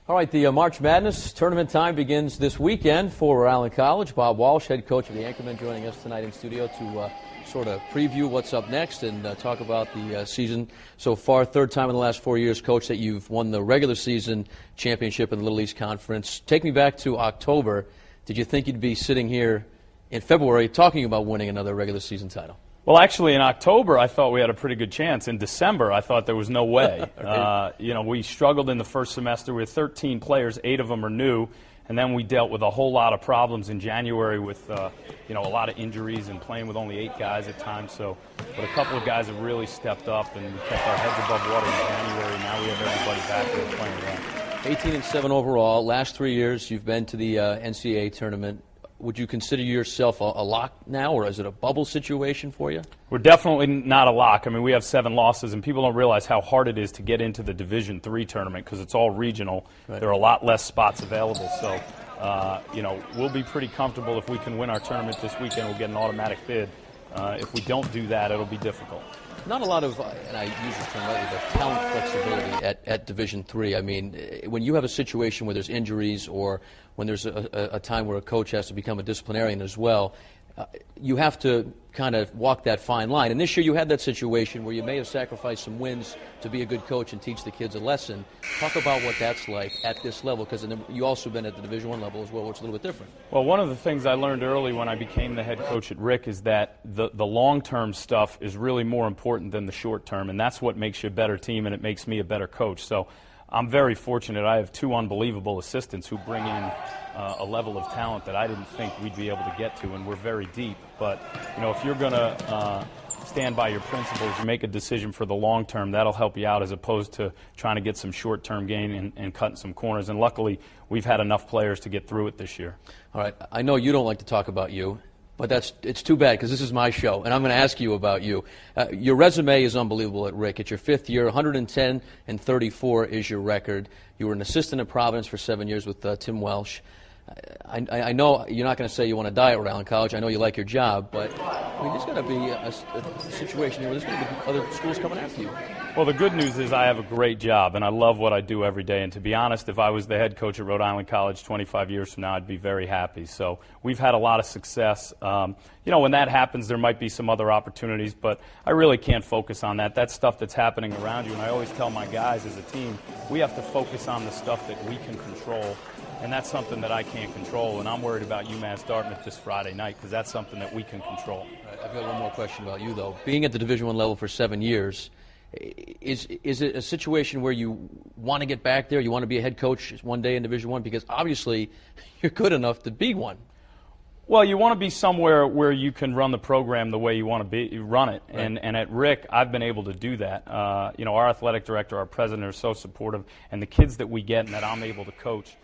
All right, the March Madness tournament time begins this weekend for Rhode Island College. Bob Walsh, head coach of the Anchormen, joining us tonight in studio to sort of preview what's up next and talk about the season so far. Third time in the last 4 years, Coach, that you've won the regular season championship in the Little East Conference. Take me back to October. Did you think you'd be sitting here in February talking about winning another regular season title? Well, actually, in October, I thought we had a pretty good chance. In December, I thought there was no way. Okay. We struggled in the first semester. We had 13 players, 8 of them are new, and then we dealt with a whole lot of problems in January with, a lot of injuries and playing with only 8 guys at times. But a couple of guys have really stepped up, and we kept our heads above water in January. Now we have everybody back there playing again. 18-7 overall. Last 3 years, you've been to the NCAA tournament. Would you consider yourself a lock now, or is it a bubble situation for you? We're definitely not a lock. I mean, we have 7 losses, and people don't realize how hard it is to get into the Division III tournament because it's all regional. Right. There are a lot less spots available. So, we'll be pretty comfortable if we can win our tournament this weekend. We'll get an automatic bid. If we don't do that, it'll be difficult. Not a lot of, and I use this term lightly, but talent flexibility at Division III. I mean, when you have a situation where there's injuries or when there's a time where a coach has to become a disciplinarian as well, you have to kind of walk that fine line. And this year you had that situation where you may have sacrificed some wins to be a good coach and teach the kids a lesson. Talk about what that's like at this level, because you also been at the Division I level as well, which is a little bit different. Well, one of the things I learned early when I became the head coach at Rick is that the long-term stuff is really more important than the short-term, and that's what makes you a better team, and it makes me a better coach. So I'm very fortunate. I have 2 unbelievable assistants who bring in a level of talent that I didn't think we'd be able to get to, and we're very deep. But, if you're going to stand by your principles, you make a decision for the long term, that'll help you out as opposed to trying to get some short-term gain and cutting some corners. And luckily, we've had enough players to get through it this year. All right. I know you don't like to talk about you, but it's too bad because this is my show, and I'm going to ask you about you. Your resume is unbelievable at Rick. It's your 5th year. 110-34 is your record. You were an assistant at Providence for 7 years with Tim Welsh. I know you're not going to say you want to die at Rhode Island College. I know you like your job, but there's going to be a situation here where there's going to be other schools coming after you. Well, the good news is I have a great job, and I love what I do every day. And to be honest, if I was the head coach at Rhode Island College 25 years from now, I'd be very happy. So we've had a lot of success. When that happens, there might be some other opportunities, but I really can't focus on that. That's stuff that's happening around you, and I always tell my guys as a team, we have to focus on the stuff that we can control. And that's something that I can't control, and I'm worried about UMass Dartmouth this Friday night because that's something that we can control. Right, I've got one more question about you, though. Being at the Division I level for 7 years, is it a situation where you want to get back there? You want to be a head coach one day in Division I? Because obviously you're good enough to be one. Well, you want to be somewhere where you can run the program the way you want to run it. Right. And at Rick, I've been able to do that. Our athletic director, our president are so supportive, and the kids that we get and that I'm able to coach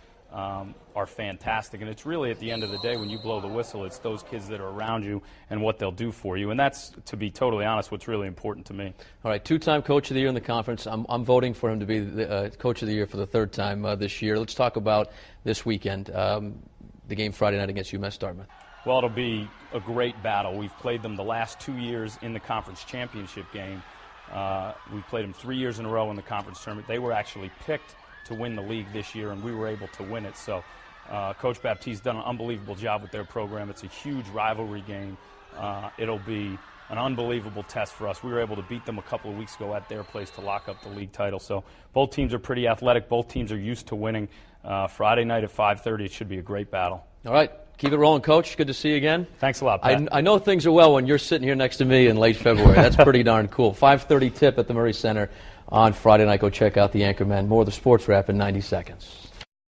are fantastic. And it's really, at the end of the day, when you blow the whistle, it's those kids that are around you and what they'll do for you. And that's, to be totally honest, what's really important to me. All right, 2-time Coach of the Year in the conference. I'm voting for him to be the Coach of the Year for the 3rd time this year. Let's talk about this weekend, the game Friday night against UMass Dartmouth. Well, it'll be a great battle. We've played them the last 2 years in the conference championship game. We've played them 3 years in a row in the conference tournament. They were actually picked to win the league this year, and we were able to win it. So Coach Baptiste's done an unbelievable job with their program. It's a huge rivalry game. It'll be an unbelievable test for us. We were able to beat them a couple of weeks ago at their place to lock up the league title. So both teams are pretty athletic. Both teams are used to winning. Friday night at 5:30, it should be a great battle. All right. Keep it rolling, Coach. Good to see you again. Thanks a lot, Pat. I know things are well when you're sitting here next to me in late February. That's pretty darn cool. 5:30 tip at the Murray Center on Friday night. Go check out the Anchormen. More of the Sports Wrap in 90 seconds.